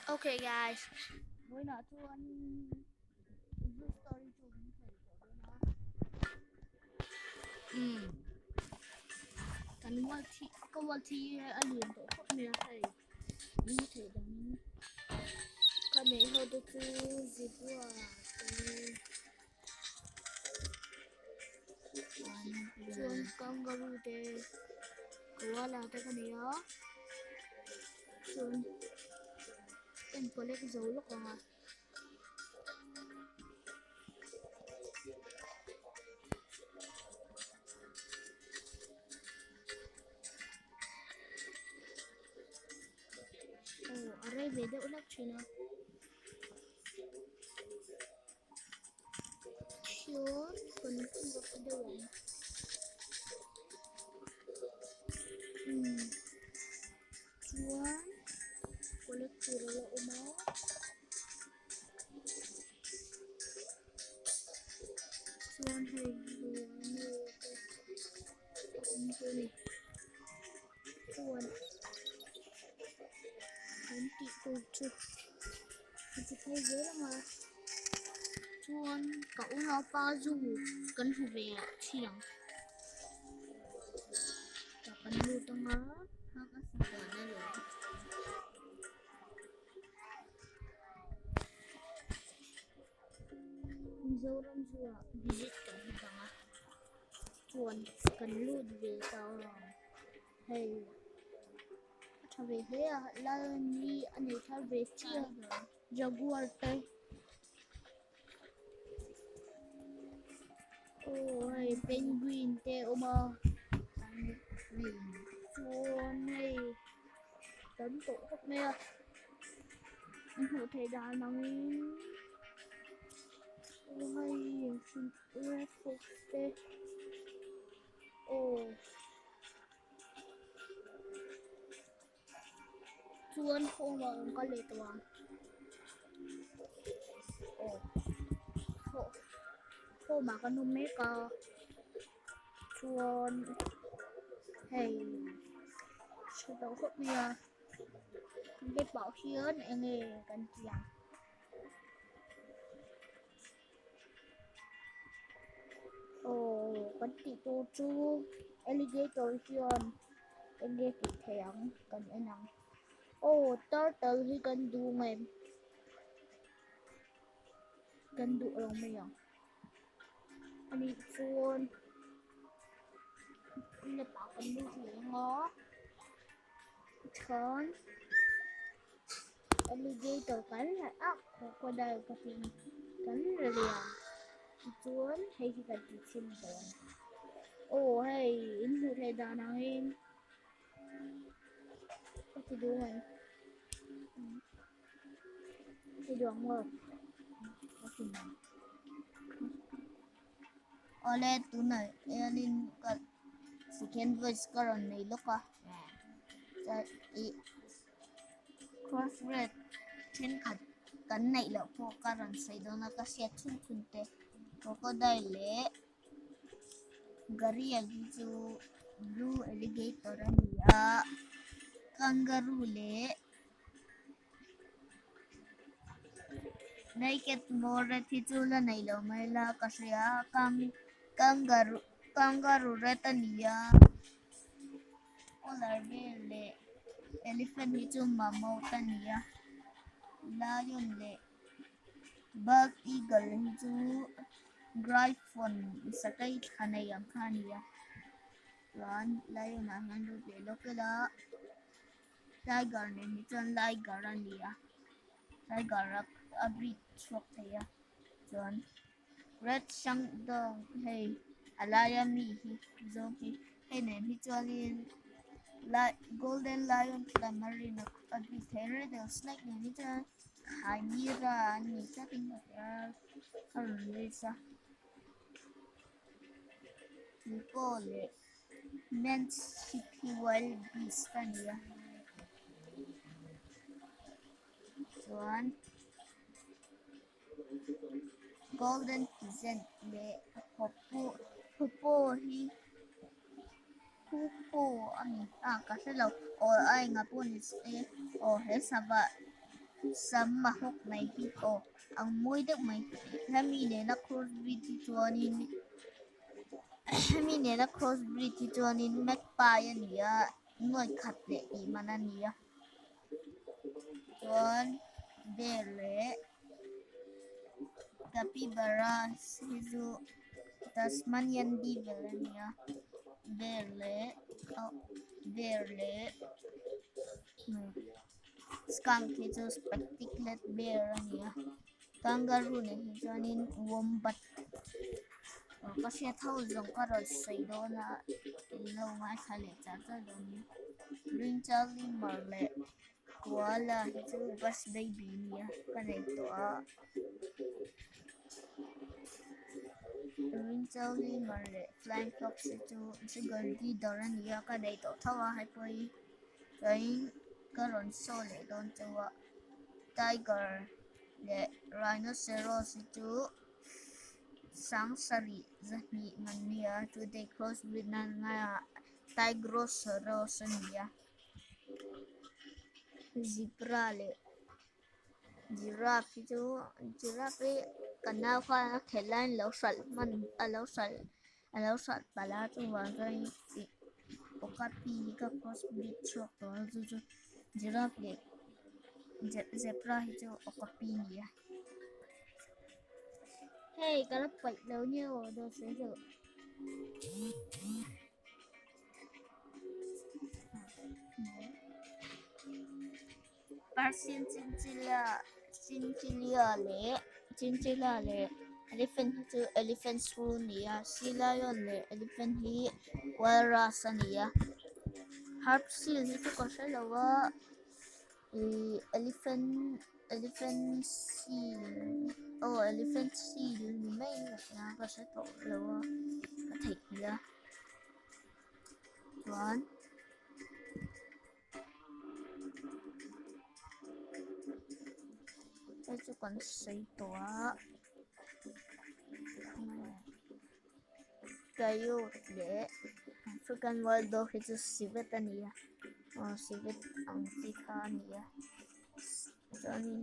Okay, guys. Với nọ chu anh review story chu mình thấy chỗ đó nó. Kan wati ka wati alien to hot me hay. Ni thấy đang ka me ho do chu zibua. Chuan kangaroo te koala te ka ne ya. Chuan em có lấy cái dấu lúc mà aray beda ulat China. Sure, penuh buat ada uang. Chuan, boleh kira umur. Chuan hay bulan Chuan, nanti tujuh. Tujuh hay berapa mà. Chuan, cậu nó ba du cần phải về chiang. Cả cần lưu tông á, nó có sự kiện này rồi. Dâu rong rùa visit cần phải á. Chuan, cần lưu về tao rồi. Hay thà về thế à, là ni anh ấy thà về chia Jaguar tay. Ôi, penguin te oma. Chuan này tấn tổ thật mê. Anh hữu thấy đá nắng. Ôi, xin red fox te. Chuan không mà có lệ toàn. Không mà có nôm mê cả. Chuan hey sự đâu có bia cái bảo hiến anh ấy cần tiền cần tỷ tô chu alligator hiến anh ấy kịp thèm cần anh nắng turtle thì cần đu mềm cần đu lòng mày à anh ấy chuan anh ấy bảo cần đu gì ngó con alligator cắn lại ốc qua đây có tiền cắn rồi liền chuan hay khi cần tỷ xin rồi hay in hụt hay đà nào em có thể đu mày thì đường rồi oleh tu này alin ka second voice karon này lúc à crossred trên kan này là po karon say do na kasi chun kunte crocodile gari agizu blue alligator niya kangaroo le naked more thitula nailo maila kasya kangaroo retania polar bear le elephant hitu mamau tania lion le bug eagle hitu gryphon isakai khanayang khania ran lion handu le lokela tiger ne hitu tiger ania tiger abri truck thaya John red shang dong hey alaya mi hi zong hi hey ne hi chualin golden lion clamarin abri thare the snake ne hi cha khanyira ni cha ting ra harisa ko le men's city wild beast tania John golden pheasant le popo hi pupo ani kasi lo o ay nga po ni he saba sama hok mai hi o ang moi deuh mai hemi ne na crossbreed hi chuanin hemi ne na crossbreed hi chuanin magpie ani a nuai khat le tih man ani a chuan bear leh capybara hi chu Tasmanian devil ani a bear leh skunk hi chu spectacled bear ani a kangaroo ne hi chuanin wombat ka hria tho zawng ka rawn sei dawna lo ngai kha leh charger dawnin brinjal lemur leh koala hi chu bus baby ania ka nei tawh a brinjal lemur leh flying fox hi chu sigargidor ania ka nei tawh tho a heipawh chuanin ka rawn show leh dawn chu a tiger leh rhinoceros hi chu sangsarih zahnih man nia chu dei crossbreed nan ngaia tigrosaurus ania zebra leh giraffe hi chu giraffe hi kan nau kha khel lai lo hral hman a lo hral pala chuwang chuanin okapi ka crossbreed chhuak tawh chu chu giraffe leh zebra hi chu okapi ania hey cái lớp bạch đâu nhiều đồ sử dụng Persian chinchilla leh elephant hi chu elephant shrew ania sea lion leh elephant hi walrus ania harp seal hi chu ka hre lo a elephant seal ni mai na ka hre tawh lo a ka thei hmel a chuan hei chu kan sei tawh a coyote leh African wild dog hi chu civet ania civet ang chi kha ania chuanin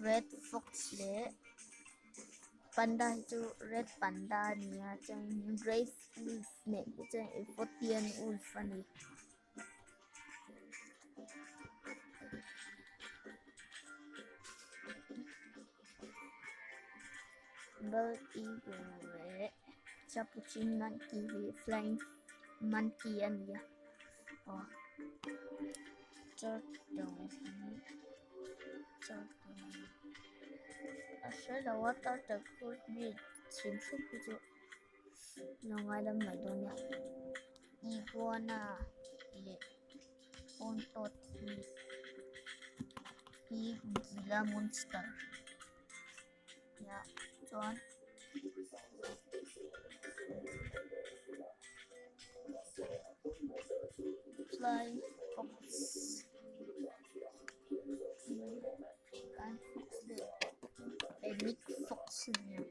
red fox leh panda hi chu red panda ania chuanin grey wolf leh hi chu Ethiopian wolf ani bald eagle leh capuchin monkey hi flying monkey ania turtle a hre lo a turtle crossbreed chim hrup hi chu lo ngai lam mai dawn nia iguana leh pontot hi gila monster ya chuan flying fox big fox ania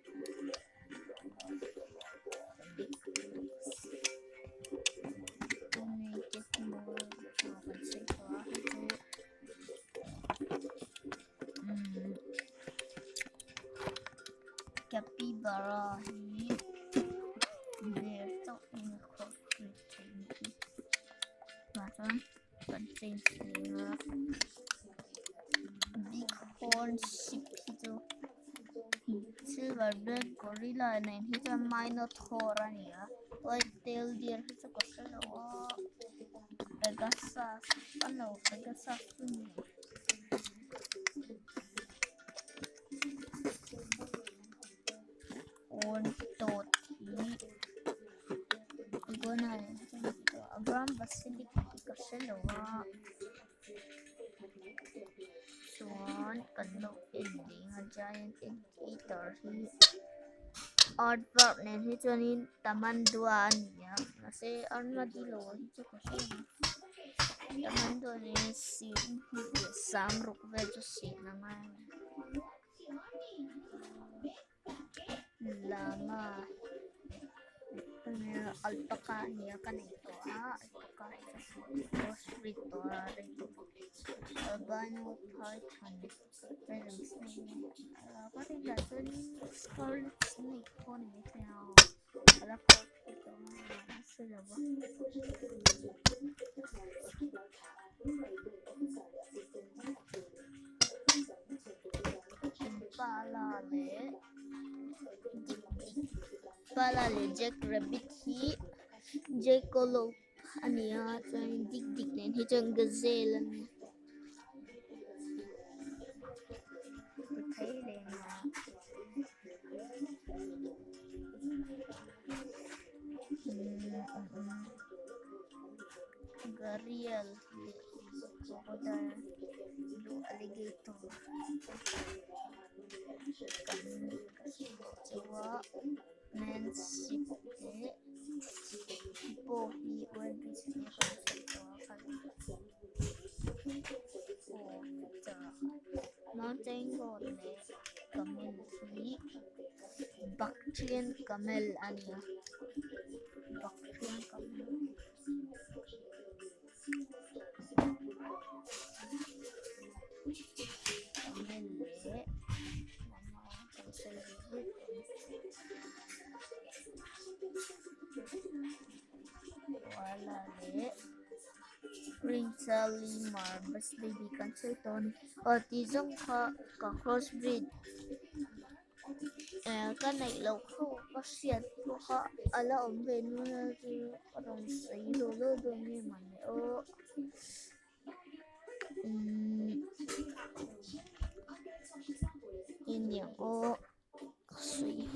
big fox only get more kan sei tawh a hi chu capybara hi bear chawh in crossbreed thei ni và chuan kan change lenga bighorn sheep hi chu silverback gorilla nen hi chu minotaur ania white-tailed deer hi chu ka hre lo a pegasus ni ontot hi iguana nen hi chu Abraham basilic hi ka hre lo a chuan kan lo en ding a giant eater hi aardvark nen hi chuanin tamandua ania nase armadillo hi chu ka hre lo tamandua nen sin hi sam ruk vel chu sin a ngai lama alpaca ania ka nei tawh a alpaca hi chu crossbreed tawh a albino python rattlesnake có thể là tên scarlet snake con này theo là có cái đó là sẽ là Palale jackrabbit hi jackalope ania chuan dik dik nen hi chuan gazelle ani thấy đèn gharial crocodile blue alligator Jawa Nancy Bohi Wendy's mountain goat camel hi Bactrian camel ania Bactrian camel Prince Limar bas baby cancel ton tizong ka crossbreed cái này lâu không có xiết của họ là ông về nữa thì còn sấy đồ đồ như mà nữa in những ô sấy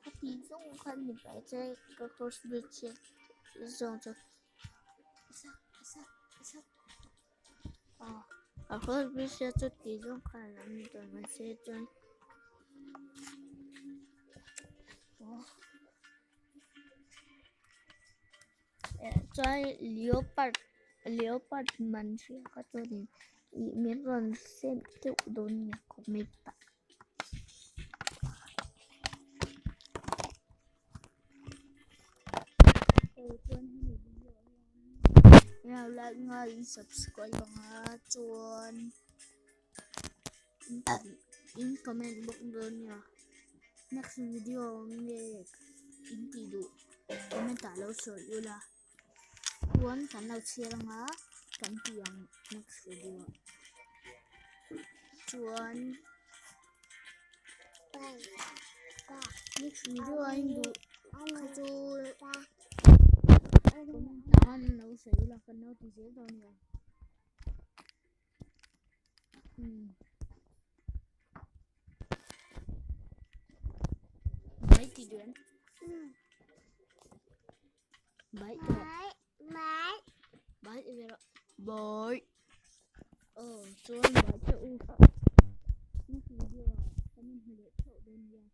có tí dung khăn thì phải chơi cái crossbreed chết rồi cho crossbreed sẽ cho tí dung khăn là mình tụi mình sẽ chơi chơi leopard mình sẽ có cho đến miếng còn xem tự đồn nhạc của mình like ngay subscribe mga chuan in comment box doon nha next video nghe in tidu comment talo so yula chuan kan lo share nga kan tiang next video chuan next video anh du chu comment nấu sấy là phần nấu thì dễ rồi nhỉ mấy thì đến mấy thì rồi bội chuan bội cho u next video comment để thấu đơn nha